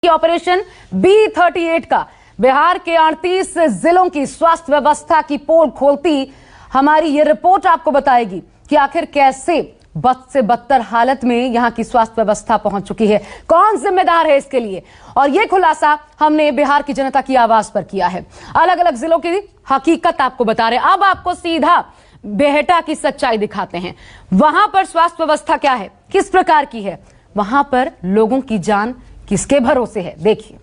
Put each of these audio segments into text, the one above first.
Operation B38 का बिहार के 38 जिलों की स्वास्थ्य व्यवस्था की पोल खोलती हमारी ये रिपोर्ट आपको बताएगी कि आखिर कैसे बद से बदतर हालत में यहां की स्वास्थ्य व्यवस्था पहुंच चुकी है, कौन जिम्मेदार है इसके लिए। और यह खुलासा हमने बिहार की जनता की आवाज पर किया है। अलग अलग जिलों की हकीकत आपको बता रहे। अब आपको सीधा बेहटा की सच्चाई दिखाते हैं। वहां पर स्वास्थ्य व्यवस्था क्या है, किस प्रकार की है, वहां पर लोगों की जान किसके भरोसे है, देखिए।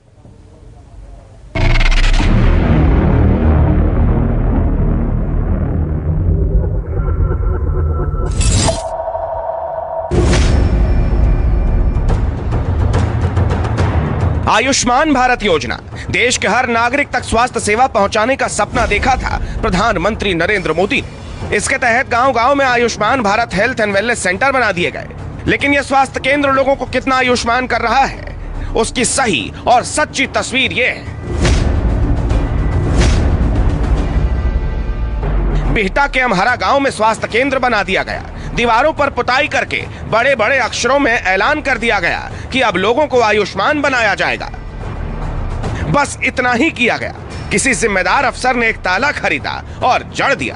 आयुष्मान भारत योजना देश के हर नागरिक तक स्वास्थ्य सेवा पहुंचाने का सपना देखा था प्रधानमंत्री नरेंद्र मोदी ने। इसके तहत गांव-गांव में Ayushman Bharat health and wellness centre बना दिए गए। लेकिन यह स्वास्थ्य केंद्र लोगों को कितना आयुष्मान कर रहा है, उसकी सही और सच्ची तस्वीर यह है। बिहटा के अमहरा गांव में स्वास्थ्य केंद्र बना दिया गया। दीवारों पर पुताई करके बड़े बड़े अक्षरों में ऐलान कर दिया गया कि अब लोगों को आयुष्मान बनाया जाएगा। बस इतना ही किया गया। किसी जिम्मेदार अफसर ने एक ताला खरीदा और जड़ दिया।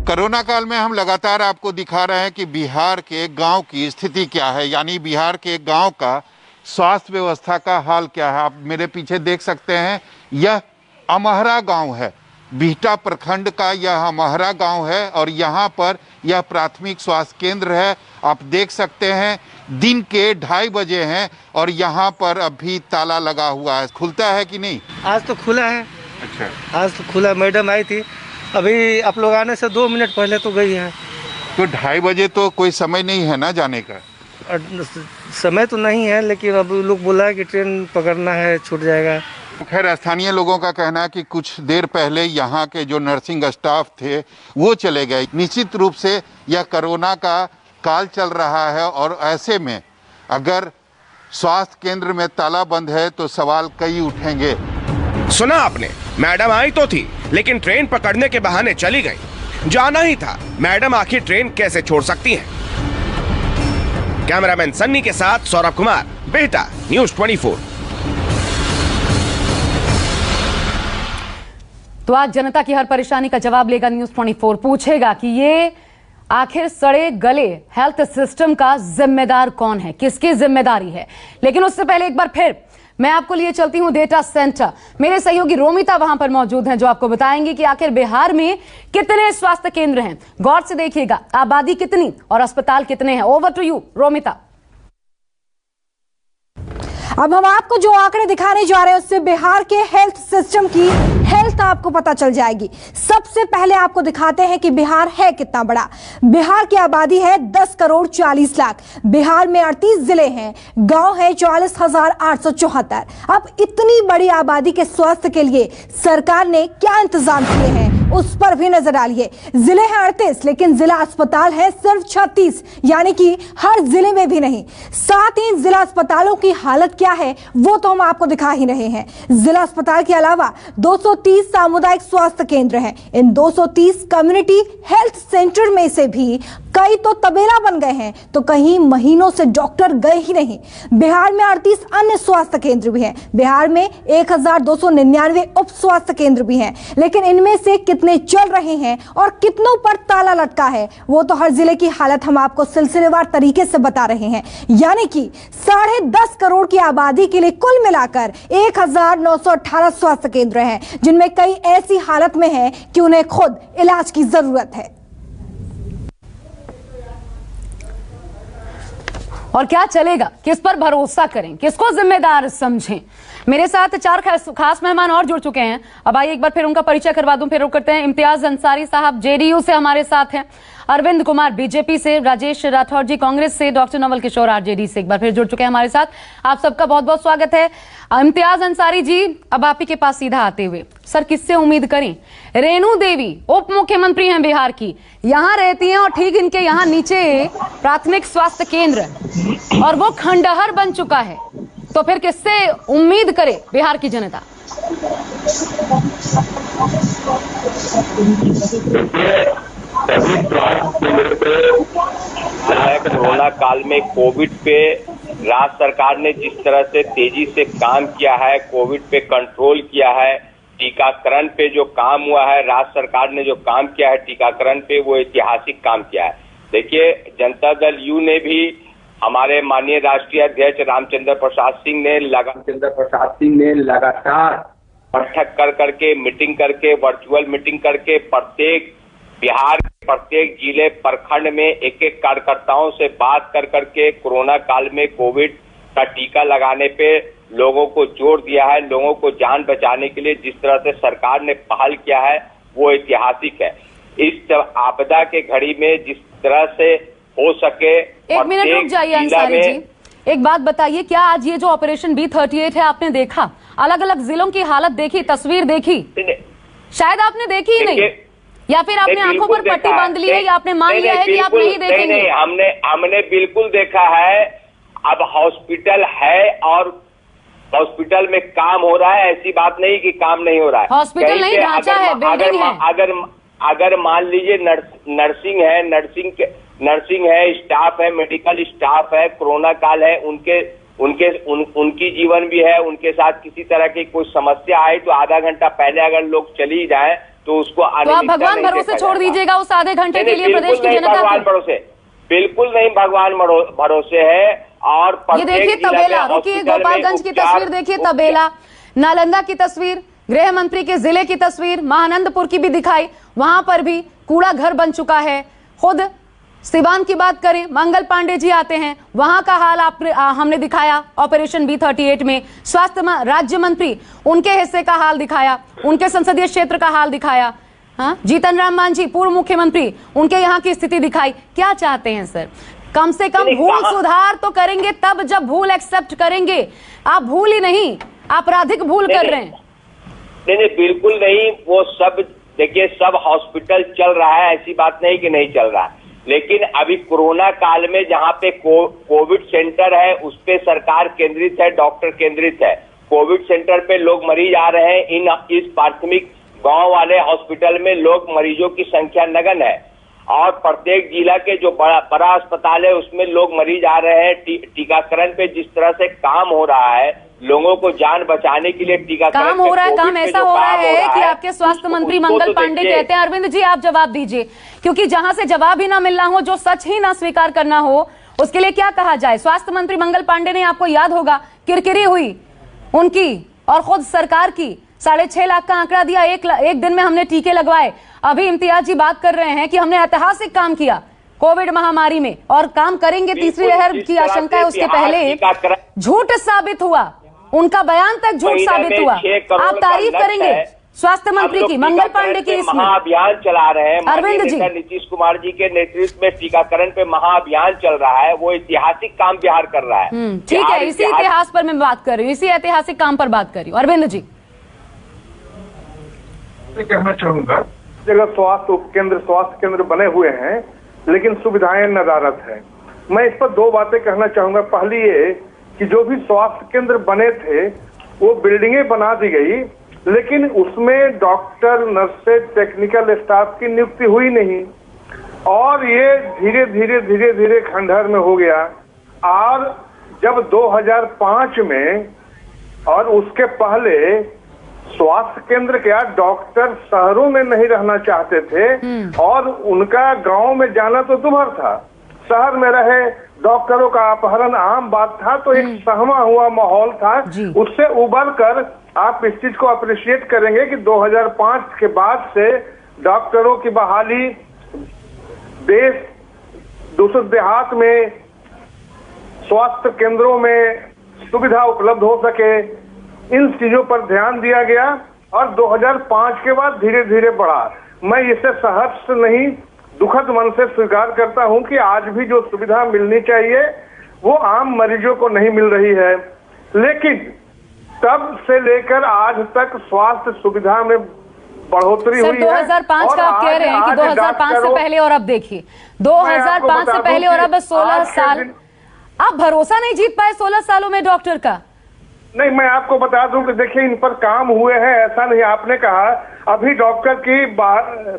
कोरोना काल में हम लगातार आपको दिखा रहे हैं कि बिहार के गांव की स्थिति क्या है, यानी बिहार के गांव का स्वास्थ्य व्यवस्था का हाल क्या है। आप मेरे पीछे देख सकते हैं, यह अमहरा गांव है। बिहटा प्रखंड का यह अमहरा गांव है और यहाँ पर यह प्राथमिक स्वास्थ्य केंद्र है। आप देख सकते हैं दिन के 2:30 बजे हैं और यहाँ पर अभी ताला लगा हुआ है। खुलता है कि नहीं? आज तो खुला है। अच्छा, आज तो खुला। मैडम आई थी, अभी आप लोग आने से 2 मिनट पहले तो गई है। तो 2:30 बजे तो कोई समय नहीं है ना जाने का? समय तो नहीं है, लेकिन अब लोग बोला है कि ट्रेन पकड़ना है, छूट जाएगा। खैर, स्थानीय लोगों का कहना है कि कुछ देर पहले यहाँ के जो नर्सिंग स्टाफ थे वो चले गए। निश्चित रूप से यह कोरोना का काल चल रहा है और ऐसे में अगर स्वास्थ्य केंद्र में ताला बंद है तो सवाल कई उठेंगे। सुना आपने, मैडम आई तो थी लेकिन ट्रेन पकड़ने के बहाने चली गई। जाना ही था, मैडम आखिर ट्रेन कैसे छोड़ सकती हैं? कैमरामैन सन्नी के साथ सौरभ कुमार, बिहटा, न्यूज़ 24। तो आज जनता की हर परेशानी का जवाब लेगा न्यूज़ 24। पूछेगा कि ये आखिर सड़े गले हेल्थ सिस्टम का जिम्मेदार कौन है, किसकी जिम्मेदारी है। लेकिन उससे पहले एक बार फिर मैं आपको लिए चलती हूं डेटा सेंटर। मेरे सहयोगी रोमिता वहां पर मौजूद हैं, जो आपको बताएंगी कि आखिर बिहार में कितने स्वास्थ्य केंद्र हैं। गौर से देखिएगा, आबादी कितनी और अस्पताल कितने हैं। Over to you Romita. अब हम आपको जो आंकड़े दिखाने जा रहे हैं उससे बिहार के हेल्थ सिस्टम की हेल्थ आपको पता चल जाएगी। सबसे पहले आपको दिखाते हैं कि बिहार है कितना बड़ा। बिहार की आबादी है 10 करोड़ 40 लाख। बिहार में 38 जिले हैं, गांव है 44,874। अब इतनी बड़ी आबादी के स्वास्थ्य के लिए सरकार ने क्या इंतजाम किए हैं उस पर भी नजर डालिए। जिले हैं 38 लेकिन जिला अस्पताल है सिर्फ 36, यानी कि हर जिले में भी नहीं। साथ ही जिला अस्पतालों की हालत क्या है वो तो हम आपको दिखा ही रहे हैं। जिला अस्पताल के अलावा 230 सामुदायिक स्वास्थ्य केंद्र हैं। इन 230 कम्युनिटी हेल्थ सेंटर में से भी कई तो तबेला बन गए हैं तो कहीं महीनों से डॉक्टर गए ही नहीं। बिहार में 38 अन्य स्वास्थ्य केंद्र भी हैं। बिहार में 1299 उप स्वास्थ्य केंद्र भी हैं। लेकिन इनमें से कितने चल रहे हैं और कितनों पर ताला लटका है वो तो हर जिले की हालत हम आपको सिलसिलेवार तरीके से बता रहे हैं। यानी कि 10.5 करोड़ की आबादी के लिए कुल मिलाकर 1918 स्वास्थ्य केंद्र हैं, जिनमें कई ऐसी हालत में हैं कि उन्हें खुद इलाज की जरूरत है। और क्या चलेगा, किस पर भरोसा करें, किसको जिम्मेदार समझें। मेरे साथ 4 खास मेहमान और जुड़ चुके हैं। अब आइए एक बार फिर उनका परिचय करवा दूं। फिर करते हैं। इम्तियाज अंसारी साहब जेडीयू से हमारे साथ हैं, अरविंद कुमार बीजेपी से, राजेश राठौर जी कांग्रेस से, डॉक्टर नवल किशोर आरजेडी से एक बार फिर जुड़ चुके हैं हमारे साथ। आप सबका बहुत बहुत स्वागत है। इम्तियाज अंसारी जी, अब आप ही के पास सीधा आते हुए, सर किससे उम्मीद करें? रेणु देवी उप मुख्यमंत्री हैं बिहार की, यहां रहती हैं और ठीक इनके यहां नीचे प्राथमिक स्वास्थ्य केंद्र और वो खंडहर बन चुका है। तो फिर किससे उम्मीद करे बिहार की जनता? सभी स्वास्थ्य केंद्र पे कोरोना काल में कोविड पे राज्य सरकार ने जिस तरह से तेजी से काम किया है, कोविड पे कंट्रोल किया है, टीकाकरण पे जो काम हुआ है, राज्य सरकार ने जो काम किया है टीकाकरण पे, वो ऐतिहासिक काम किया है। देखिए, जनता दल यू ने भी हमारे माननीय राष्ट्रीय अध्यक्ष रामचंद्र प्रसाद सिंह ने लगातार बैठक कर करके, मीटिंग करके, वर्चुअल मीटिंग करके प्रत्येक बिहार के प्रत्येक जिले प्रखंड में एक एक कार्यकर्ताओं से बात कर करके कोरोना काल में कोविड का टीका लगाने पे लोगों को जोर दिया है। लोगों को जान बचाने के लिए जिस तरह से सरकार ने पहल किया है वो ऐतिहासिक है। इस आपदा के घड़ी में जिस तरह से हो सके, एक मिनट रुक जाइए अंसारी जी, एक बात बताइए, क्या आज ये जो ऑपरेशन B38 है आपने देखा? अलग अलग जिलों की हालत देखी, तस्वीर देखी? शायद आपने देखी ही नहीं, या फिर आपने आंखों पर पट्टी बांध ली है, या आपने मान लिया है कि आप नहीं देखेंगे? नहीं, हमने बिल्कुल देखा है। अब हॉस्पिटल है और हॉस्पिटल में काम हो रहा है, ऐसी बात नहीं कि काम नहीं हो रहा है। हॉस्पिटल नहीं, ढांचा है, बिल्डिंग है। अगर मान लीजिए नर्सिंग है, नर्सिंग है, स्टाफ है, मेडिकल स्टाफ है, कोरोना काल है, उनकी जीवन भी है, उनके साथ किसी तरह की कोई समस्या आए तो आधा घंटा पहले अगर लोग चली जाए तो उसको तो आप भगवान भरोसे छोड़ दीजिएगा उस आधे घंटे के लिए प्रदेश की जनता भगवान भरोसे, बिल्कुल नहीं भगवान भरोसे है। और ये देखिए तबेला, रुकिए, गोपालगंज की तस्वीर देखिए, तबेला, नालंदा की तस्वीर, गृह मंत्री के जिले की तस्वीर, महानंदपुर की भी दिखाई, वहां पर भी कूड़ा घर बन चुका है। खुद सिवान की बात करें, मंगल पांडे जी आते हैं, वहां का हाल हमने दिखाया ऑपरेशन B38 में। स्वास्थ्य राज्य मंत्री, उनके हिस्से का हाल दिखाया, उनके संसदीय क्षेत्र का हाल दिखाया। हाँ, जीतन राम मांझी पूर्व मुख्यमंत्री, उनके यहाँ की स्थिति दिखाई। क्या चाहते हैं सर? कम से कम भूल सुधार तो करेंगे तब जब भूल एक्सेप्ट करेंगे। आप भूल ही नहीं, आपराधिक भूल कर रहे हैं। नहीं, बिल्कुल नहीं। वो सब देखिए, सब हॉस्पिटल चल रहा है, ऐसी बात नहीं कि नहीं चल रहा है, लेकिन अभी कोरोना काल में जहाँ पे कोविड सेंटर है उस पे सरकार केंद्रित है, डॉक्टर केंद्रित है। कोविड सेंटर पे लोग मरीज आ रहे हैं, इस प्राथमिक गांव वाले हॉस्पिटल में लोग मरीजों की संख्या नगन है, और प्रत्येक जिला के जो बड़ा अस्पताल है उसमें लोग मरीज आ रहे हैं। टीकाकरण पे जिस तरह से काम हो रहा है, लोगों को जान बचाने के लिए टीकाकरण काम हो रहा है, काम ऐसा हो रहा है कि आपके स्वास्थ्य मंत्री मंगल पांडे कहते हैं। अरविंद जी, आप जवाब दीजिए, क्योंकि जहां से जवाब ही ना मिलना हो, जो सच ही ना स्वीकार करना हो, उसके लिए क्या कहा जाए? स्वास्थ्य मंत्री मंगल पांडे ने, आपको याद होगा, किरकिरी हुई उनकी और खुद सरकार की, 6.5 लाख का आंकड़ा दिया, एक दिन में हमने टीके लगवाए। अभी इम्तियाज जी बात कर रहे हैं कि हमने ऐतिहासिक काम किया कोविड महामारी में, और काम करेंगे, तीसरी लहर की आशंका है उसके पहले। झूठ साबित हुआ, उनका बयान तक झूठ साबित हुआ। आप तारीफ करेंगे स्वास्थ्य मंत्री की, मंगल पांडे की? इसमें महाअभियान चला रहे हैं अरविंद जी, नीतीश कुमार जी के नेतृत्व में टीकाकरण पे महाअभियान चल रहा है, वो ऐतिहासिक काम बिहार कर रहा है। ठीक है, इसी इतिहास पर मैं बात कर रही हूँ, इसी ऐतिहासिक काम पर बात कर रही हूँ। अरविंद जी, कहना चाहूंगा, जगह स्वास्थ्य केंद्र बने हुए हैं, लेकिन सुविधाएं नदारद है। मैं इस पर 2 बातें कहना चाहूंगा। पहली ये कि जो भी स्वास्थ्य केंद्र बने थे वो बिल्डिंगें बना दी गई, लेकिन उसमें डॉक्टर, नर्सेज, टेक्निकल स्टाफ की नियुक्ति हुई नहीं, और ये धीरे धीरे खंडहर में हो गया। और जब 2005 में और उसके पहले स्वास्थ्य केंद्र क्या, डॉक्टर शहरों में नहीं रहना चाहते थे, और उनका गांव में जाना तो दूभर था। शहर में रहे, डॉक्टरों का अपहरण आम बात था, तो एक सहमा हुआ माहौल था। उससे उबर कर आप इस चीज को अप्रिशिएट करेंगे कि 2005 के बाद से डॉक्टरों की बहाली, देश दूसरे देहात में स्वास्थ्य केंद्रों में सुविधा उपलब्ध हो सके, इन चीजों पर ध्यान दिया गया, और 2005 के बाद धीरे धीरे बढ़ा। मैं इसे सहर्ष नहीं, दुखद मन से स्वीकार करता हूं कि आज भी जो सुविधा मिलनी चाहिए वो आम मरीजों को नहीं मिल रही है, लेकिन तब से लेकर आज तक स्वास्थ्य सुविधा में बढ़ोतरी हुई है। 2005 का आप कह रहे हैं कि 2005 से पहले और अब देखिए, 2005 से पहले और अब 16 साल, आप भरोसा नहीं जीत पाए 16 सालों में डॉक्टर का? नहीं, मैं आपको बता दूं कि देखिए, इन पर काम हुए हैं, ऐसा नहीं। आपने कहा अभी डॉक्टर की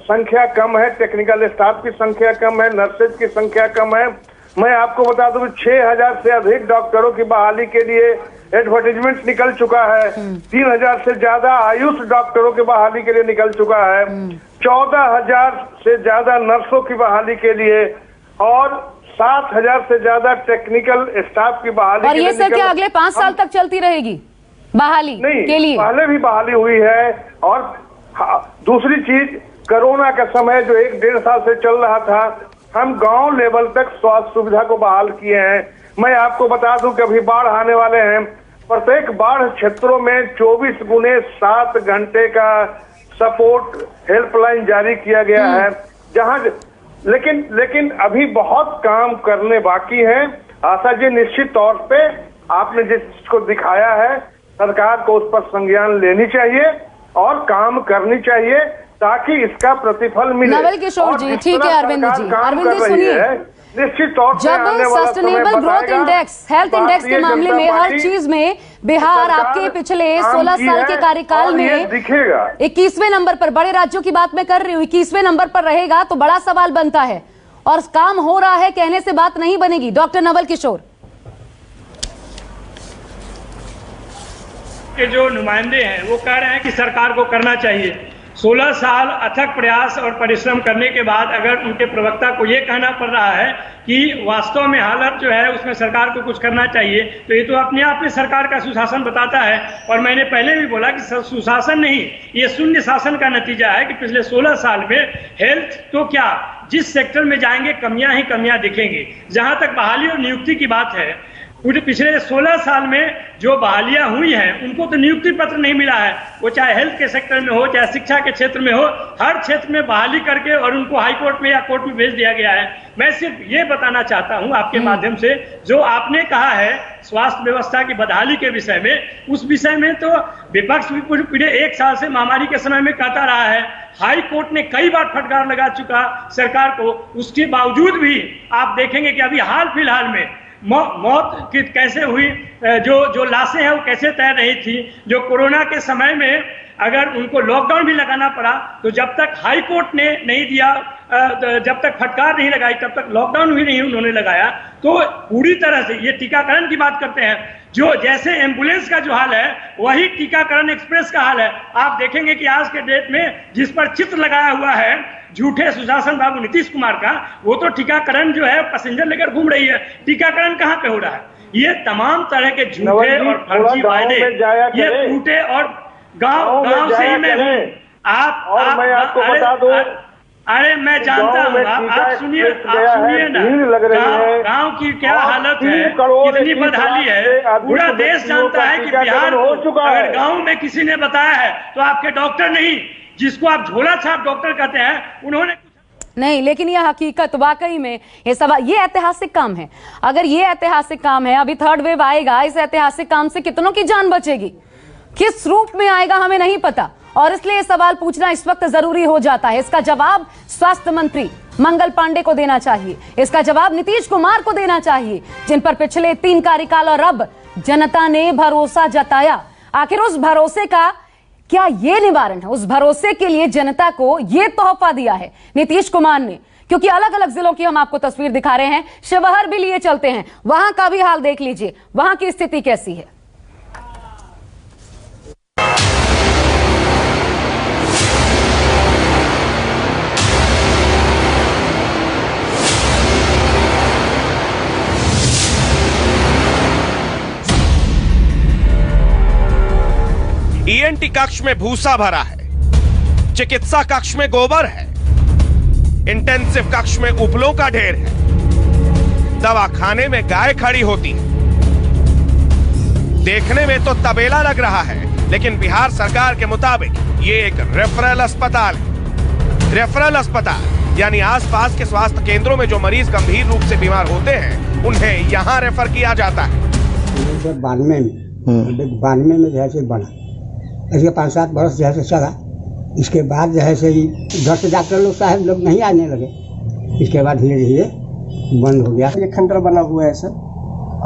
संख्या कम है, टेक्निकल स्टाफ की संख्या कम है, नर्सेज की संख्या कम है, मैं आपको बता दूं 6000 से अधिक डॉक्टरों की बहाली के लिए एडवर्टीजमेंट निकल चुका है। 3000 से ज्यादा आयुष डॉक्टरों की बहाली के लिए निकल चुका है। 14000 से ज्यादा नर्सों की बहाली के लिए और 7000 से ज्यादा टेक्निकल स्टाफ की बहाली और के लिए। ये सर क्या अगले 5 साल तक चलती रहेगी बहाली नहीं, के लिए? पहले भी बहाली हुई है। और दूसरी चीज, कोरोना का समय जो 1-1.5 साल से चल रहा था, हम गांव लेवल तक स्वास्थ्य सुविधा को बहाल किए हैं। मैं आपको बता दूं कि अभी बाढ़ आने वाले हैं। प्रत्येक बाढ़ क्षेत्रों में 24x7 घंटे का सपोर्ट हेल्पलाइन जारी किया गया है। जहां लेकिन अभी बहुत काम करने बाकी है। आशा जी, निश्चित तौर पे आपने जिसको दिखाया है, सरकार को उस पर संज्ञान लेनी चाहिए और काम करनी चाहिए ताकि इसका प्रतिफल मिले। नवल किशोर जी, ठीक है अरविंद जी, अरविंद जी सुनिए, निश्चित तौर से जब sustainable growth index, health index के मामले में हर चीज में बिहार आपके पिछले 16 साल के कार्यकाल में दिखेगा 21वें नंबर पर, बड़े राज्यों की बात मैं कर रही हूँ, 21वें नंबर पर रहेगा तो बड़ा सवाल बनता है। और काम हो रहा है कहने से बात नहीं बनेगी। डॉक्टर नवल किशोर के जो नुमाइंदे हैं वो कह रहे हैं कि सरकार को करना चाहिए। 16 साल अथक प्रयास और परिश्रम करने के बाद अगर उनके प्रवक्ता को ये कहना पड़ रहा है कि वास्तव में हालत जो है उसमें सरकार को कुछ करना चाहिए, तो ये तो अपने आप में सरकार का सुशासन बताता है। और मैंने पहले भी बोला कि सुशासन नहीं, ये शून्य शासन का नतीजा है कि पिछले 16 साल में हेल्थ तो क्या, जिस सेक्टर में जाएंगे कमियां ही कमियां दिखेंगी। जहां तक बहाली और नियुक्ति की बात है, पिछले 16 साल में जो बहालियां हुई हैं उनको तो नियुक्ति पत्र नहीं मिला है। वो चाहे हेल्थ के सेक्टर में हो, चाहे शिक्षा के क्षेत्र में हो, हर क्षेत्र में बहाली करके और उनको हाई कोर्ट में या कोर्ट में भेज दिया गया है। मैं सिर्फ ये बताना चाहता हूं आपके माध्यम से, जो आपने कहा है स्वास्थ्य व्यवस्था की बदहाली के विषय में, उस विषय में तो विपक्ष भी पूरे 1 साल से महामारी के समय में कहता रहा है। हाई कोर्ट ने कई बार फटकार लगा चुका सरकार को, उसके बावजूद भी आप देखेंगे कि अभी हाल फिलहाल में मौत कैसे हुई, जो लाशें हैं वो कैसे तैर रही थी। जो कोरोना के समय में अगर उनको लॉकडाउन भी लगाना पड़ा तो जब तक हाई कोर्ट ने नहीं दिया, जब तक फटकार नहीं लगाई तब तक लॉकडाउन भी नहीं उन्होंने लगाया। तो पूरी तरह से ये टीकाकरण की बात करते हैं, जो जैसे एम्बुलेंस का जो हाल है वही टीकाकरण एक्सप्रेस का हाल है। आप देखेंगे कि आज के डेट में जिस पर चित्र लगाया हुआ है झूठे सुशासन बाबू नीतीश कुमार का, वो तो टीकाकरण जो है पैसेंजर लेकर घूम रही है। टीकाकरण कहाँ पे हो रहा है? ये तमाम तरह के झूठे और फर्जी वायदे, ये झूठे और गांव से ही मैं हूँ। मैं आपको बता दूं, अरे मैं जानता हूँ, आप सुनिए ना, गांव की क्या हालत है, कितनी बदहाली है, पूरा देश जानता है कि बिहार को अगर गांव में किसी ने बताया है तो आपके डॉक्टर नहीं, जिसको आप झोला छाप डॉक्टर कहते हैं, उन्होंने नहीं। लेकिन यह हकीकत वाकई में ये सवाल, ये ऐतिहासिक काम है। अगर ये ऐतिहासिक काम है, अभी 3rd वेव आएगा, इस ऐतिहासिक काम से कितनों की जान बचेगी, किस रूप में आएगा हमें नहीं पता। और इसलिए ये सवाल पूछना इस वक्त जरूरी हो जाता है। इसका जवाब स्वास्थ्य मंत्री मंगल पांडे को देना चाहिए, इसका जवाब नीतीश कुमार को देना चाहिए, जिन पर पिछले 3 कार्यकाल और अब जनता ने भरोसा जताया। आखिर उस भरोसे का क्या ये निवारण है? उस भरोसे के लिए जनता को ये तोहफा दिया है नीतीश कुमार ने। क्योंकि अलग अलग जिलों की हम आपको तस्वीर दिखा रहे हैं, शिवहर भी लिए चलते हैं, वहां का भी हाल देख लीजिए, वहां की स्थिति कैसी है। ईएनटी कक्ष में भूसा भरा है, चिकित्सा कक्ष में गोबर है, इंटेंसिव कक्ष में उपलों का ढेर है, दवाखाने में गाय खड़ी होती है। देखने में तो तबेला लग रहा है, लेकिन बिहार सरकार के मुताबिक ये एक रेफरल अस्पताल है। रेफरल अस्पताल यानी आसपास के स्वास्थ्य केंद्रों में जो मरीज गंभीर रूप से बीमार होते हैं उन्हें यहां रेफर किया जाता है। 92 में जैसे बना, इसके 5-7 वर्ष जैसे चला, इसके बाद जो है से घर से डॉक्टर लोग साहब लोग नहीं आने लगे, इसके बाद धीरे धीरे बंद हो गया। ये खंडर बना हुआ है सर,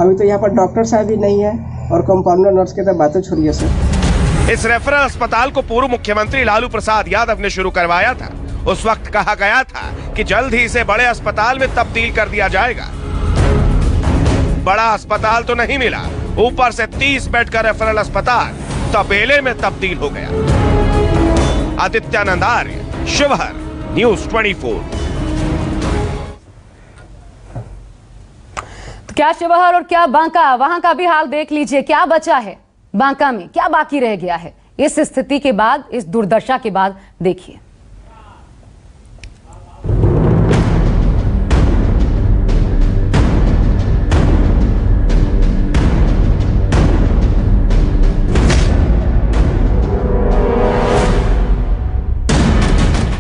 अभी तो यहाँ पर डॉक्टर साहब भी नहीं है और कंपाउंडर नर्स के तो बातें छोड़िए सर। इस रेफरल अस्पताल को पूर्व मुख्यमंत्री लालू प्रसाद यादव ने शुरू करवाया था। उस वक्त कहा गया था कि जल्द ही इसे बड़े अस्पताल में तब्दील कर दिया जाएगा। बड़ा अस्पताल तो नहीं मिला, ऊपर से 30 बेड का रेफरल अस्पताल तबेले में तब्दील हो गया। आदित्यानंद आर्य, शिवहर, न्यूज 24। तो क्या शिवहर और क्या बांका, वहां का भी हाल देख लीजिए। क्या बचा है बांका में, क्या बाकी रह गया है इस स्थिति के बाद, इस दुर्दशा के बाद? देखिए।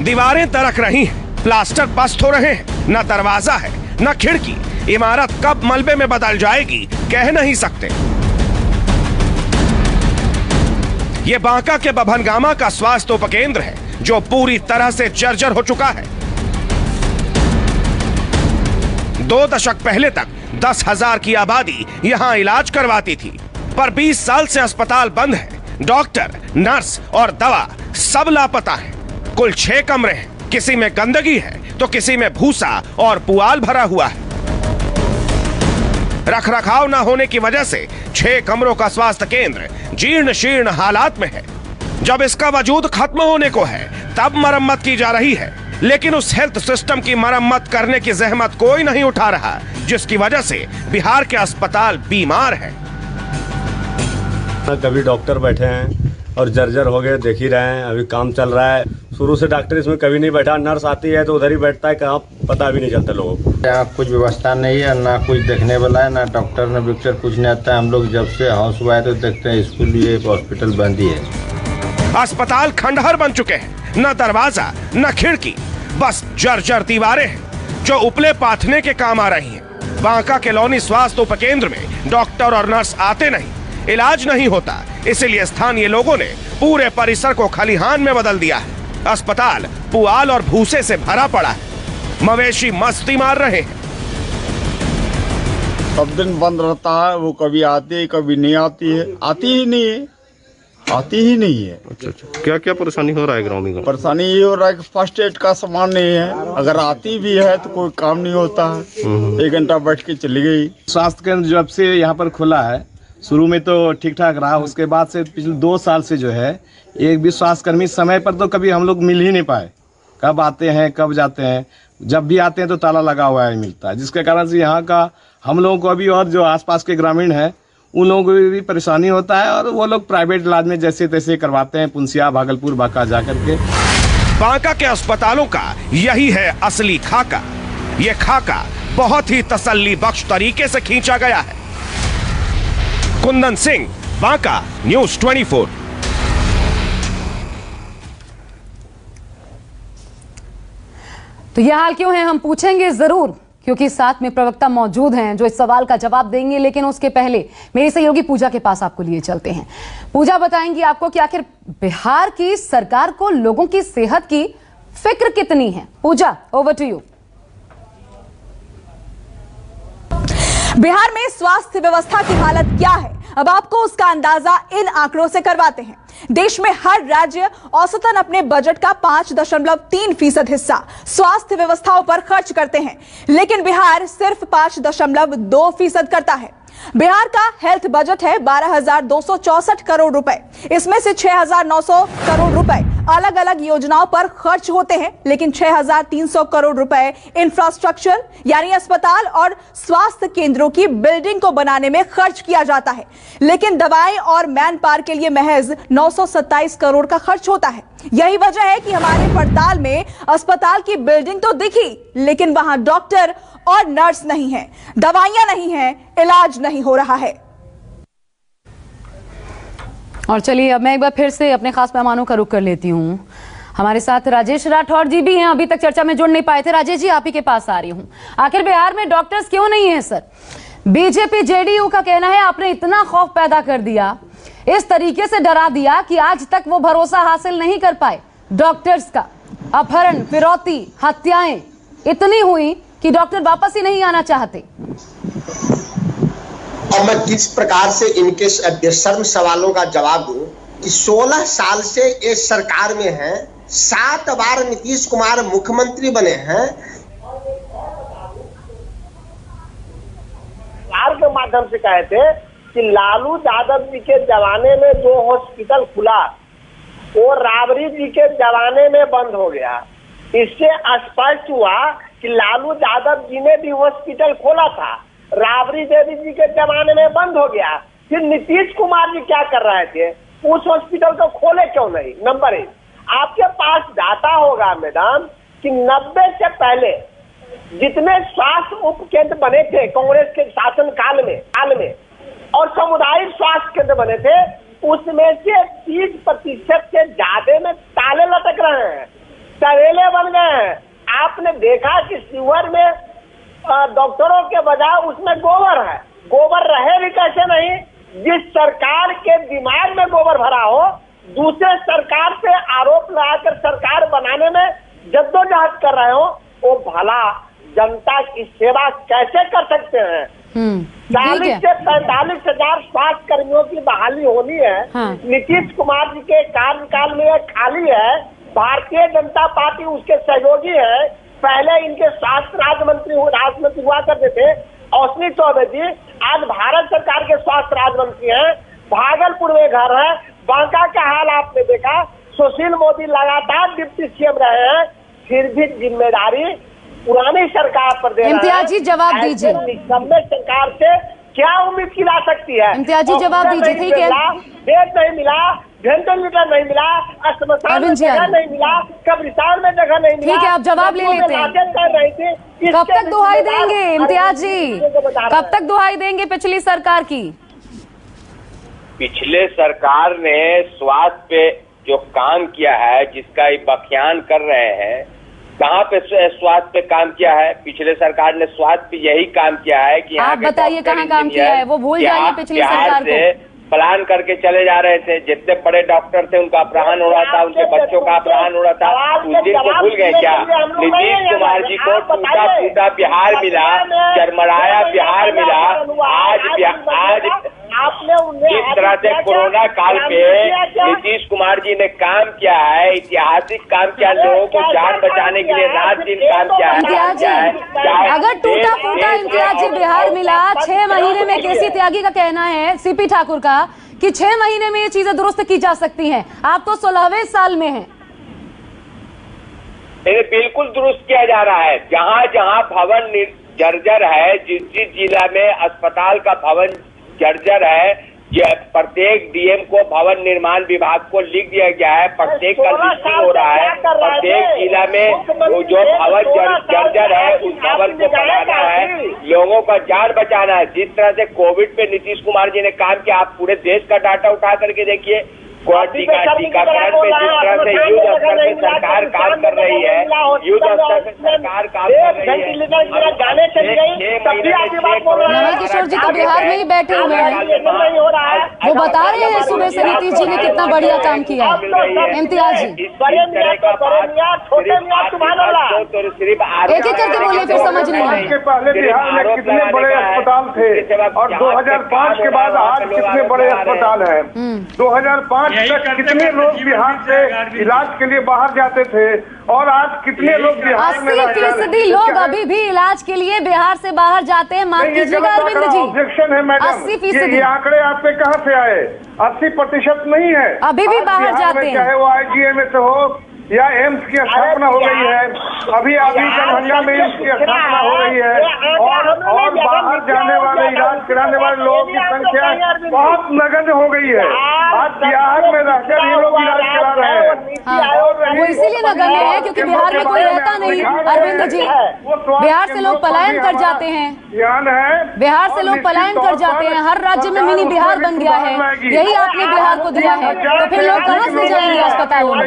दीवारें तरक रही हैं, प्लास्टर बस्त हो रहे हैं, न दरवाजा है न खिड़की। इमारत कब मलबे में बदल जाएगी कह नहीं सकते। ये बांका के बभनगामा का स्वास्थ्य उपकेंद्र है जो पूरी तरह से जर्जर हो चुका है। 2 दशक पहले तक 10,000 की आबादी यहां इलाज करवाती थी, पर 20 साल से अस्पताल बंद है। डॉक्टर, नर्स और दवा सब लापता है। कुल 6 कमरे हैं, किसी में गंदगी है तो किसी में भूसा और पुआल भरा हुआ है। रखरखाव न होने की वजह से 6 कमरों का स्वास्थ्य केंद्र जीर्ण शीर्ण हालात में है। जब इसका वजूद खत्म होने को है तब मरम्मत की जा रही है, लेकिन उस हेल्थ सिस्टम की मरम्मत करने की जहमत कोई नहीं उठा रहा, जिसकी वजह से बिहार के अस्पताल बीमार हैं। कभी डॉक्टर बैठे हैं और जर्जर हो गए, देख ही रहे हैं। अभी काम चल रहा है, शुरू से डॉक्टर इसमें कभी नहीं बैठा। नर्स आती है तो उधर ही बैठता है, कहाँ पता भी नहीं चलता लोगों को। यहाँ कुछ व्यवस्था नहीं है, ना कुछ देखने वाला है, ना डॉक्टर न विक्टर कुछ नहीं आता है। हम लोग जब से हाउस हुआ है तो देखते हैं स्कूल ये हॉस्पिटल बंद ही है। अस्पताल खंडहर बन चुके हैं, न दरवाजा न खिड़की, बस जर्जर दीवारें हैं जो उपले पाथने के काम आ रही हैं। बांका के लौनी स्वास्थ्य उपकेंद्र में डॉक्टर और नर्स आते नहीं, इलाज नहीं होता, इसलिए स्थानीय लोगों ने पूरे परिसर को खलिहान में बदल दिया है। अस्पताल पुआल और भूसे से भरा पड़ा है, मवेशी मस्ती मार रहे हैं। सब दिन बंद रहता है, वो कभी आती है कभी नहीं आती है, आती ही नहीं है। अच्छा, क्या क्या परेशानी हो रहा है ग्रामीण में? परेशानी ये हो रहा है कि फर्स्ट एड का सामान नहीं है, अगर आती भी है तो कोई काम नहीं होता है। 1 घंटा बैठ के चली गई। स्वास्थ्य केंद्र जब से यहाँ पर खुला है, शुरू में तो ठीक ठाक रहा, उसके बाद से पिछले 2 साल से जो है एक भी स्वास्थ्यकर्मी समय पर तो कभी हम लोग मिल ही नहीं पाए। कब आते हैं कब जाते हैं, जब भी आते हैं तो ताला लगा हुआ है मिलता है, जिसके कारण से यहाँ का हम लोगों को अभी और जो आसपास के ग्रामीण हैं उन लोगों को भी परेशानी होता है, और वो लोग प्राइवेट इलाज में जैसे तैसे करवाते हैं, पुंसिया, भागलपुर, बांका जाकर के। बांका के अस्पतालों का यही है असली खाका। ये खाका बहुत ही तसल्ली बख्श तरीके से खींचा गया है। कुंदन सिंह, बांका, न्यूज 24। तो यह हाल क्यों है हम पूछेंगे जरूर, क्योंकि साथ में प्रवक्ता मौजूद हैं जो इस सवाल का जवाब देंगे। लेकिन उसके पहले मेरी सहयोगी पूजा के पास आपको लिए चलते हैं। पूजा बताएंगी आपको कि आखिर बिहार की सरकार को लोगों की सेहत की फिक्र कितनी है। पूजा, ओवर टू यू। बिहार में स्वास्थ्य व्यवस्था की हालत क्या है, अब आपको उसका अंदाजा इन आंकड़ों से करवाते हैं। देश में हर राज्य औसतन अपने बजट का 5.3% हिस्सा स्वास्थ्य व्यवस्थाओं पर खर्च करते हैं, लेकिन बिहार सिर्फ 5.2% करता है। बिहार का हेल्थ बजट है 12,264 करोड़ रुपए। इसमें से 6,900 करोड़ रुपए अलग अलग योजनाओं पर खर्च होते हैं, लेकिन 6,300 करोड़ रुपए इंफ्रास्ट्रक्चर यानी अस्पताल और स्वास्थ्य केंद्रों की बिल्डिंग को बनाने में खर्च किया जाता है। लेकिन दवाएं और मैन पावर के लिए महज 927 करोड़ का खर्च होता है। यही वजह है कि हमारे पड़ताल में अस्पताल की बिल्डिंग तो दिखी, लेकिन वहां डॉक्टर और नर्स नहीं है, दवाइयां नहीं है, इलाज नहीं हो रहा है। और चलिए अब मैं एक बार फिर से अपने खास मेहमानों का रुख कर लेती हूँ। हमारे साथ राजेश राठौर जी भी हैं, अभी तक चर्चा में जुड़ नहीं पाए थे। राजेश जी, आप ही के पास आ रही हूँ। आखिर बिहार में डॉक्टर्स क्यों नहीं है सर? बीजेपी जेडीयू का कहना है आपने इतना खौफ पैदा कर दिया, इस तरीके से डरा दिया कि आज तक वो भरोसा हासिल नहीं कर पाए। डॉक्टर्स का अपहरण, फिरौती, हत्याएं इतनी हुई कि डॉक्टर वापस ही नहीं आना चाहते। और मैं किस प्रकार से इनके बेशर्म सवालों का जवाब दूं कि 16 साल से ये सरकार में है, 7 बार नीतीश कुमार मुख्यमंत्री बने हैं। माध्यम से कहे थे कि लालू यादव जी के जमाने में जो हॉस्पिटल खुला वो राबड़ी जी के जमाने में बंद हो गया। इससे स्पष्ट हुआ कि लालू यादव जी ने भी हॉस्पिटल खोला था, राबड़ी देवी जी के जमाने में बंद हो गया। फिर नीतीश कुमार जी क्या कर रहे थे, उस हॉस्पिटल को खोले क्यों नहीं? नंबर 1, आपके पास डाटा होगा मैडम कि 90 से पहले जितने स्वास्थ्य उप केंद्र बने थे कांग्रेस के शासन काल में और सामुदायिक स्वास्थ्य केंद्र बने थे, उसमें से 30% से ज्यादा में ताले लटक रहे हैं, तवेले बन गए हैं। आपने देखा कि शिवर में डॉक्टरों के बजाय उसमें गोबर है, गोबर रहे भी कैसे नहीं? जिस सरकार के दिमाग में गोबर भरा हो, दूसरे सरकार से आरोप लगाकर सरकार बनाने में जद्दोजहद कर रहे हो, वो भला जनता की सेवा कैसे कर सकते हैं? 40 से 45 हजार स्वास्थ्य कर्मियों की बहाली होनी है। नीतीश कुमार जी के कार्यकाल में खाली है, भारतीय जनता पार्टी उसके सहयोगी है। पहले इनके स्वास्थ्य राज्य मंत्री हुआ करते थे अश्विनी चौबे जी, आज भारत सरकार के स्वास्थ्य राज्य मंत्री हैं। भागलपुर में घर है, बांका का हाल आपने देखा। सुशील मोदी लगातार डिप्टी सीएम रहे हैं, फिर भी जिम्मेदारी पुरानी सरकार पर दे रहे हैं। इम्तियाज जी जवाब दीजिए, निकम्मे सरकार से क्या उम्मीद की जा सकती है? इम्तियाज जी जवाब दीजिए। ठीक है, बेड नहीं मिला, वेंटिलेटर नहीं मिला, अस्पताल में जगह नहीं मिला, कब्रिस्तान में जगह नहीं मिला। ठीक है, आप जवाब ले लेते हैं। कब तक दुहाई देंगे इम्तियाज जी, कब तक दुहाई देंगे पिछली सरकार की? पिछले सरकार ने स्वास्थ्य पे जो काम किया है, जिसका बख्यान कर रहे हैं, कहाँ पे स्वास्थ्य पे काम किया है? पिछले सरकार ने स्वास्थ्य पे यही काम किया है कि आप बताइए कहाँ काम किया है, वो भूल जाइए पिछली सरकार को। प्लान करके चले जा रहे थे, जितने बड़े डॉक्टर थे उनका अपहरण हो रहा था, उनके बच्चों का अपहरण हो रहा था। उस दिन को भूल गए क्या? नीतीश कुमार जी को टूटा फूटा बिहार मिला, चरमराया बिहार मिला। आज जिस तरह से कोरोना काल पे नीतीश कुमार जी ने काम किया है, ऐतिहासिक काम किया, लोगों को जान बचाने के लिए रात दिन काम किया है। अगर टूटा फूटा इम्तियाज जी बिहार मिला, 6 महीने में केसी त्यागी का कहना है, सीपी ठाकुर का, कि 6 महीने में ये चीजें दुरुस्त की जा सकती हैं। आप तो 16वें साल में हैं। बिल्कुल दुरुस्त किया जा रहा है। जहाँ जहाँ भवन जर्जर है, जिस जिला में अस्पताल का भवन जर्जर है, प्रत्येक डीएम को भवन निर्माण विभाग को लिख दिया गया है। प्रत्येक का लिस्टिंग हो रहा है, प्रत्येक जिला में जो भवन जर्जर है उस भवन को बनाना है, लोगों का जान बचाना है। जिस तरह से कोविड पे नीतीश कुमार जी ने काम किया, आप पूरे देश का डाटा उठा करके देखिए। टीकाकरण पे जिस तरह से युद्ध स्तर पे सरकार काम कर रही है, युद्ध स्तर पे सरकार काम कर रही है। नवल किशोर जी तो बिहार में ही बैठे हुए हैं, वो बता रहे हैं सुबह से नीतीश जी ने कितना बढ़िया काम किया है। इम्तियाज जी एक एक करके बोलिए, फिर समझ नहीं आए। इसके पहले बिहार में कितने बड़े अस्पताल थे और 2005 के बाद आज कितने बड़े अस्पताल हैं? 2005 तक कितने लोग बिहार से इलाज के लिए बाहर जाते थे और आज कितने लोग बिहार में 80% लोग अभी भी इलाज के लिए बिहार से बाहर जाते हैं। माफ कीजिएगा अरविंद जी, ऑब्जेक्शन है मैडम, 80%। ये आंकड़े आप पे कहाँ से आए? 80% नहीं है, अभी भी बाहर जाते हैं, चाहे वो IGMS हो या एम्स की स्थापना हो गई है। अभी दरभंगा में एम्स की स्थापना हो रही है और बाहर जाने वाले इलाज कराने वाले लोगों की संख्या बहुत नगण्य हो गई है। आज बिहार में रहकर ये लोग इलाज करा रहे हैं। वो इसीलिए नगण्य है क्योंकि बिहार में कोई रहता नहीं। अरविंद जी, बिहार से लोग पलायन कर जाते हैं, बिहार से लोग पलायन कर जाते हैं। हर राज्य में मिनी बिहार बन गया है, यही आपने बिहार को दिया है, तो फिर लोग कहाँ से जाएंगे अस्पतालों में?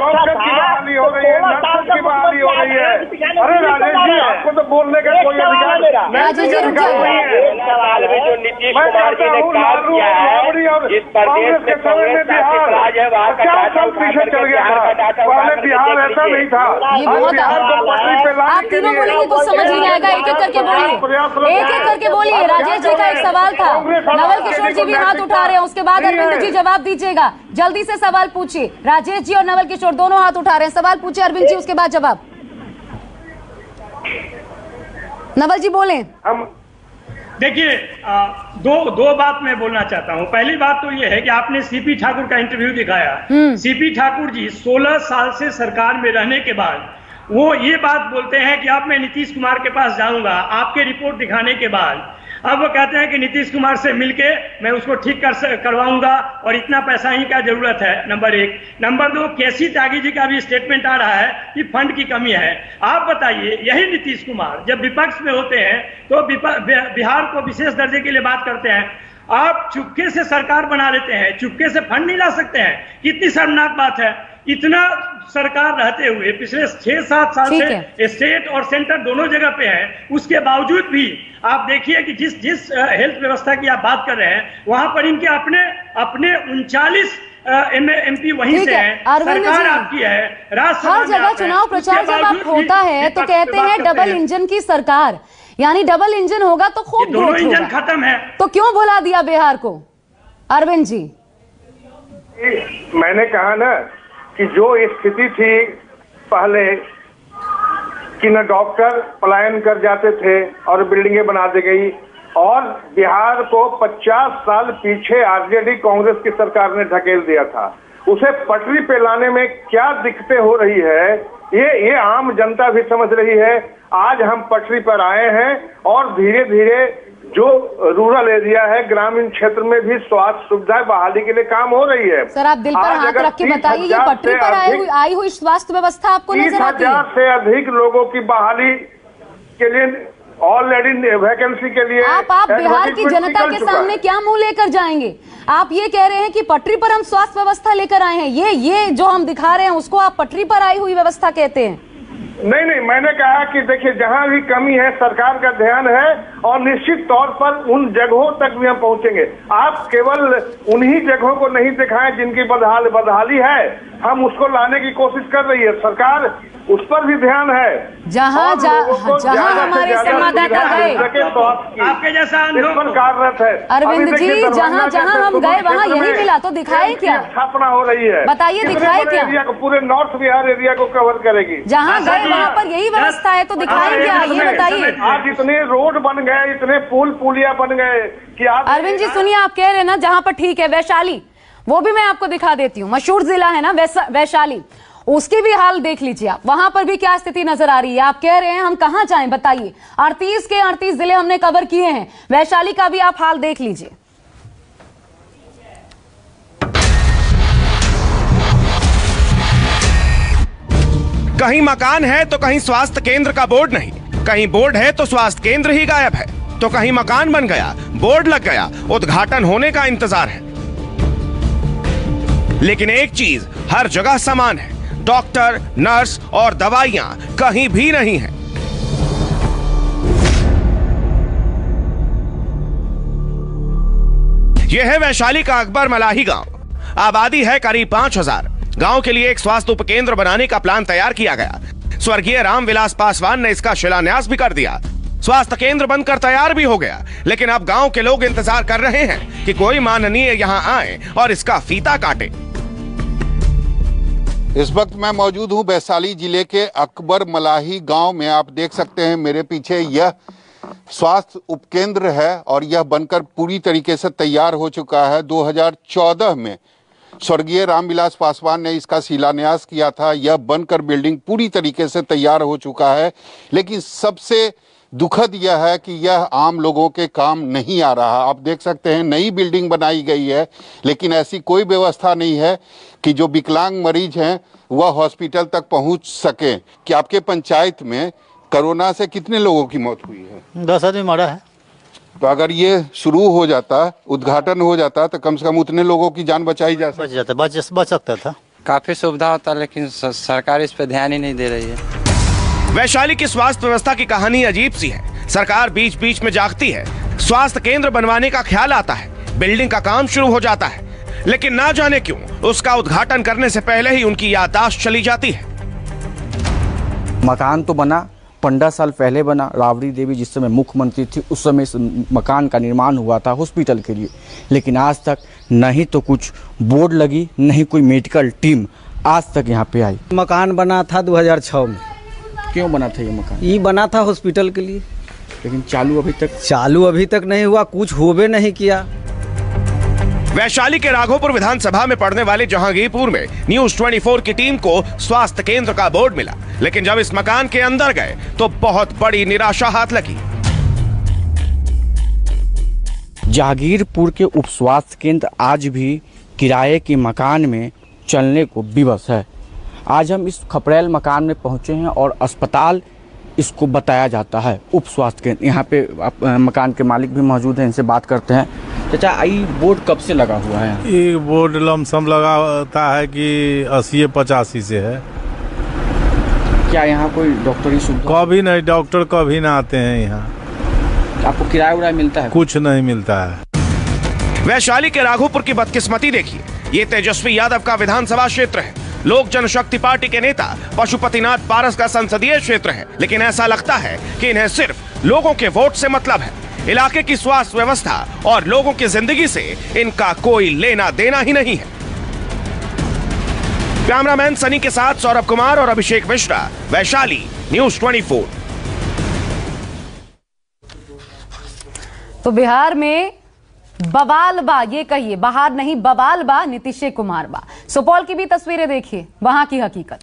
बहाली हो रही है, नर्सों की बहाली हो रही है। अरे राजेश जी, आपको तो बोलने का कोई अधिकार नहीं। राजेश जी रुक जाइए। साल में जो नीतीश कुमार जी ने काम किया है, जिस प्रदेश में कांग्रेस शासित राज है, वहाँ का डाटा उठा करके बिहार का डाटा पहले बिहार ऐसा नहीं था। ये बहुत आप तीनों बोलेंगे कुछ समझ नहीं आएगा, एक एक करके बोलिए, एक एक करके बोलिए। राजेश जी का एक सवाल था, नवल किशोर जी भी हाथ उठा रहे हैं, उसके बाद अरविंद जी जवाब दीजिएगा। जल्दी से सवाल पूछिए। राजेश जी और नवल किशोर दोनों हाथ उठा रहे हैं, सवाल पूछिए अरविंद जी, उसके बाद जवाब। नवल जी बोलें। देखिए, दो बात मैं बोलना चाहता हूं। पहली बात तो ये है कि आपने सीपी ठाकुर का इंटरव्यू दिखाया। सीपी ठाकुर जी 16 साल से सरकार में रहने के बाद वो ये बात बोलते हैं कि अब मैं नीतीश कुमार के पास जाऊंगा आपके रिपोर्ट दिखाने के बाद। अब वो कहते हैं कि नीतीश कुमार से मिलके मैं उसको ठीक करवाऊंगा और इतना पैसा ही का जरूरत है, नंबर 1। नंबर 2, केसी त्यागी जी का भी स्टेटमेंट आ रहा है कि फंड की कमी है। आप बताइए, यही नीतीश कुमार जब विपक्ष में होते हैं तो बिहार को विशेष दर्जे के लिए बात करते हैं, आप चुपके से सरकार बना लेते हैं, चुपके से फंड नहीं ला सकते हैं। कितनी शर्मनाक बात है। इतना सरकार रहते हुए पिछले 6-7 साल से स्टेट और सेंटर दोनों जगह पे है, उसके बावजूद भी आप देखिए कि जिस हेल्थ व्यवस्था की आप बात कर रहे हैं वहां पर इनके अपने 39 MP वहीं से हैं। सरकार आपकी है, राज्यसभा हर जगह चुनाव प्रचार जब आप होता है तो कहते हैं डबल इंजन की सरकार, यानी डबल इंजन होगा तो खूब दोनों इंजन खत्म है। तो क्यों भुला दिया बिहार को? अरविंद जी, मैंने कहा ना कि जो स्थिति थी पहले कि न डॉक्टर पलायन कर जाते थे और बिल्डिंगें बना दी गई, और बिहार को 50 साल पीछे आरजेडी कांग्रेस की सरकार ने ढकेल दिया था। उसे पटरी पे लाने में क्या दिक्कतें हो रही है ये आम जनता भी समझ रही है। आज हम पटरी पर आए हैं और धीरे धीरे जो रूरल एरिया है, ग्रामीण क्षेत्र में भी स्वास्थ्य सुविधाएं बहाली के लिए काम हो रही है। सर आप दिल पर हाथ रख के बताइए, ये पटरी पर आई हुई स्वास्थ्य व्यवस्था आपको नजर आती है? 30,000 से अधिक लोगों की बहाली के लिए ऑलरेडी वैकेंसी के लिए आप बिहार की जनता के सामने क्या मुंह लेकर जाएंगे? आप ये कह रहे हैं कि पटरी पर हम स्वास्थ्य व्यवस्था लेकर आए हैं, ये जो हम दिखा रहे हैं उसको आप पटरी पर आई हुई व्यवस्था कहते हैं? नहीं, मैंने कहा कि देखिए जहां भी कमी है सरकार का ध्यान है और निश्चित तौर पर उन जगहों तक भी हम पहुंचेंगे। आप केवल उन्हीं जगहों को नहीं दिखाएं जिनकी बदहाली है, हम उसको लाने की कोशिश कर रही है सरकार, उस पर भी ध्यान है। जहाँ हमारे संवाददाता गए, आपके जैसा कार्यरत है। अरविंद जी, जहाँ हम गए वहाँ यही मिला, तो दिखाए क्या? स्थापना हो रही है, बताइए दिखाए क्या? एरिया को, पूरे नॉर्थ बिहार एरिया को कवर करेगी। जहाँ गए वहाँ पर यही व्यवस्था है, तो दिखाए क्या, ये बताइए। आज इतने रोड बन गए, इतने पुलिया बन गए कि आप। अरविंद जी सुनिए, आप कह रहे हैं ना जहाँ पर ठीक है, वैशाली, वो भी मैं आपको दिखा देती हूँ, मशहूर जिला है ना वैशाली, उसकी भी हाल देख लीजिए आप, वहां पर भी क्या स्थिति नजर आ रही है। आप कह रहे हैं हम कहां जाएं, बताइए। 38 के 38 जिले हमने कवर किए हैं, वैशाली का भी आप हाल देख लीजिए। कहीं मकान है तो कहीं स्वास्थ्य केंद्र का बोर्ड नहीं, कहीं बोर्ड है तो स्वास्थ्य केंद्र ही गायब है, तो कहीं मकान बन गया, बोर्ड लग गया, उद्घाटन होने का इंतजार है। लेकिन एक चीज हर जगह समान है, डॉक्टर, नर्स और दवाइयां कहीं भी नहीं है। यह है वैशाली का अकबर मलाही गांव। आबादी है करीब 5000। गांव के लिए एक स्वास्थ्य उपकेंद्र बनाने का प्लान तैयार किया गया। स्वर्गीय रामविलास पासवान ने इसका शिलान्यास भी कर दिया। स्वास्थ्य केंद्र बनकर तैयार भी हो गया, लेकिन अब गांव के लोग इंतजार कर रहे हैं कि कोई माननीय यहां आए और इसका फीता काटे। इस वक्त मैं मौजूद हूं वैशाली जिले के अकबर मलाही गांव में। आप देख सकते हैं मेरे पीछे, यह स्वास्थ्य उपकेंद्र है और यह बनकर पूरी तरीके से तैयार हो चुका है। 2014 में स्वर्गीय रामविलास पासवान ने इसका शिलान्यास किया था। यह बनकर बिल्डिंग पूरी तरीके से तैयार हो चुका है, लेकिन सबसे दुखद यह है कि यह आम लोगों के काम नहीं आ रहा। आप देख सकते हैं नई बिल्डिंग बनाई गई है, लेकिन ऐसी कोई व्यवस्था नहीं है कि जो विकलांग मरीज हैं वह हॉस्पिटल तक पहुंच सकें। कि आपके पंचायत में कोरोना से कितने लोगों की मौत हुई है? 10 आदमी मरा है। तो अगर ये शुरू हो जाता, उद्घाटन हो जाता, तो कम से कम उतने लोगों की जान बचाई जा सकती, बच सकता था। काफी सुविधा होता, लेकिन सरकार इस पे ध्यान ही नहीं दे रही है। वैशाली की स्वास्थ्य व्यवस्था की कहानी अजीब सी है। सरकार बीच बीच में जागती है, स्वास्थ्य केंद्र बनवाने का ख्याल आता है, बिल्डिंग का काम शुरू हो जाता है, लेकिन ना जाने क्यों उसका उद्घाटन करने से पहले ही उनकी याददाश्त चली जाती है। मकान तो बना, 15 साल पहले बना। राबड़ी देवी जिस समय मुख्यमंत्री थी उस समय इस मकान का निर्माण हुआ था हॉस्पिटल के लिए, लेकिन आज तक नहीं तो कुछ बोर्ड लगी, नहीं कोई मेडिकल टीम आज तक यहाँ पे आई। मकान बना था 2006 में। क्यों बना था ये मकान? ये बना था हॉस्पिटल के लिए। लेकिन चालू अभी तक नहीं हुआ, कुछ होबे नहीं किया। वैशाली के राघोपुर विधानसभा में पड़ने वाले जहांगीरपुर में न्यूज 24 की टीम को स्वास्थ्य केंद्र का बोर्ड मिला, लेकिन जब इस मकान के अंदर गए तो बहुत बड़ी निराशा हाथ लगी। जहांगीरपुर के उप स्वास्थ्य केंद्र आज भी किराए के मकान में चलने को विवश है। आज हम इस खपरेल मकान में पहुंचे हैं और अस्पताल इसको बताया जाता है उप स्वास्थ्य केंद्र। यहाँ पे मकान के मालिक भी मौजूद हैं, इनसे बात करते हैं। चाचा, ये बोर्ड कब से लगा हुआ है? ये बोर्ड लमसम लगा होता है कि 80-85 से है। क्या यहाँ कोई डॉक्टरी सुविधा? कभी नहीं, डॉक्टर कभी ना आते हैं यहाँ। आपको किराया उराया मिलता है? कुछ नहीं मिलता है। वैशाली के राघोपुर की बदकिस्मती देखिए। ये तेजस्वी यादव का विधानसभा क्षेत्र है, लोक जनशक्ति पार्टी के नेता पशुपतिनाथ पारस का संसदीय क्षेत्र है, लेकिन ऐसा लगता है कि इन्हें सिर्फ लोगों के वोट से मतलब है। इलाके की स्वास्थ्य व्यवस्था और लोगों की जिंदगी से इनका कोई लेना देना ही नहीं है। कैमरामैन सनी के साथ सौरभ कुमार और अभिषेक मिश्रा, वैशाली, न्यूज 24। तो बिहार में बवाल बा, ये कहिए बाहर नहीं बवाल बा, नीतीश कुमार बा। सुपौल की भी तस्वीरें देखिए, वहां की हकीकत।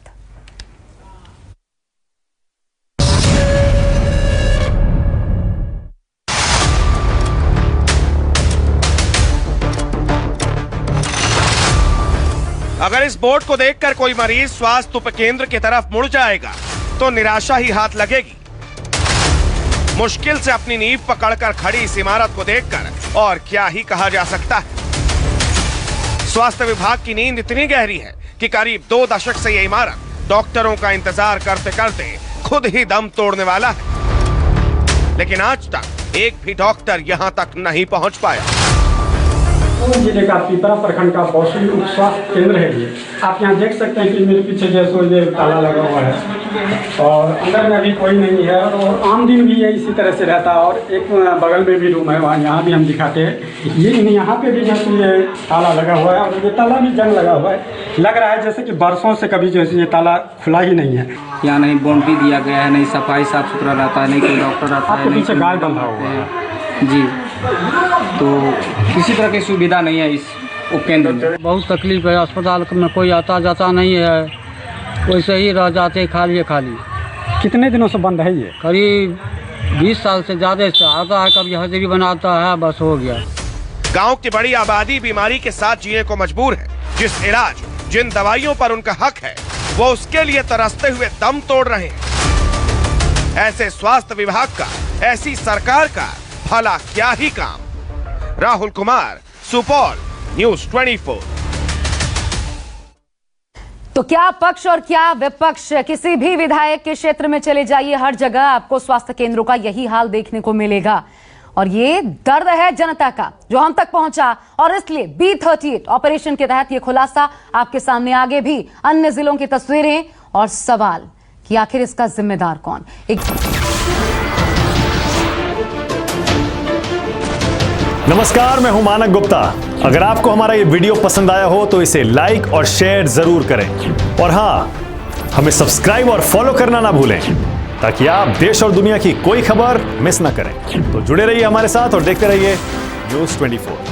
अगर इस बोर्ड को देखकर कोई मरीज स्वास्थ्य उपकेंद्र की तरफ मुड़ जाएगा तो निराशा ही हाथ लगेगी। मुश्किल से अपनी नींव पकड़कर खड़ी इस इमारत को देखकर और क्या ही कहा जा सकता है। स्वास्थ्य विभाग की नींद इतनी गहरी है कि करीब 2 दशक से यह इमारत डॉक्टरों का इंतजार करते करते खुद ही दम तोड़ने वाला है, लेकिन आज तक एक भी डॉक्टर यहां तक नहीं पहुंच पाया। जिले का पीपरा प्रखंड का पौष्टिक उप स्वास्थ्य केंद्र है। ये आप यहाँ देख सकते हैं कि मेरे पीछे जैसो ये ताला लगा हुआ है और अंदर में अभी कोई नहीं है और आम दिन भी ये इसी तरह से रहता है। और एक बगल में भी रूम है, वहाँ यहाँ भी हम दिखाते हैं। ये यहाँ पे भी जैसे ये ताला लगा हुआ है और ये ताला भी जंग लगा हुआ है। लग रहा है जैसे कि बरसों से कभी जैसे ये ताला खुला ही नहीं है। यहाँ नहीं बाउंड्री दिया गया है, नहीं सफाई साफ सुथरा रहता है, नहीं कोई डॉक्टर आता है। आपके पीछे गाय बंधा हुआ है जी, तो किसी तरह की सुविधा नहीं है इस उपकेंद्र में। बहुत तकलीफ है, अस्पताल में कोई आता जाता नहीं है, वैसे ही रह जाते खाली। कितने दिनों से बंद है ये? करीब 20 साल से ज्यादा से आता है, कभी हाजिरी बनाता है, बस हो गया। गांव की बड़ी आबादी बीमारी के साथ जीने को मजबूर है। जिस इलाज, जिन दवाइयों पर उनका हक है, वो उसके लिए तरसते हुए दम तोड़ रहे हैं। ऐसे स्वास्थ्य विभाग का, ऐसी सरकार का भला क्या ही काम। राहुल कुमार, सुपौल, न्यूज 24। तो क्या पक्ष और क्या विपक्ष, किसी भी विधायक के क्षेत्र में चले जाइए, हर जगह आपको स्वास्थ्य केंद्रों का यही हाल देखने को मिलेगा। और ये दर्द है जनता का जो हम तक पहुंचा, और इसलिए B38 ऑपरेशन के तहत ये खुलासा आपके सामने, आगे भी अन्य जिलों की तस्वीरें और सवाल कि आखिर इसका जिम्मेदार कौन। नमस्कार, मैं हूं मानक गुप्ता। अगर आपको हमारा ये वीडियो पसंद आया हो तो इसे लाइक और शेयर जरूर करें, और हां, हमें सब्सक्राइब और फॉलो करना ना भूलें ताकि आप देश और दुनिया की कोई खबर मिस ना करें। तो जुड़े रहिए हमारे साथ और देखते रहिए न्यूज 24।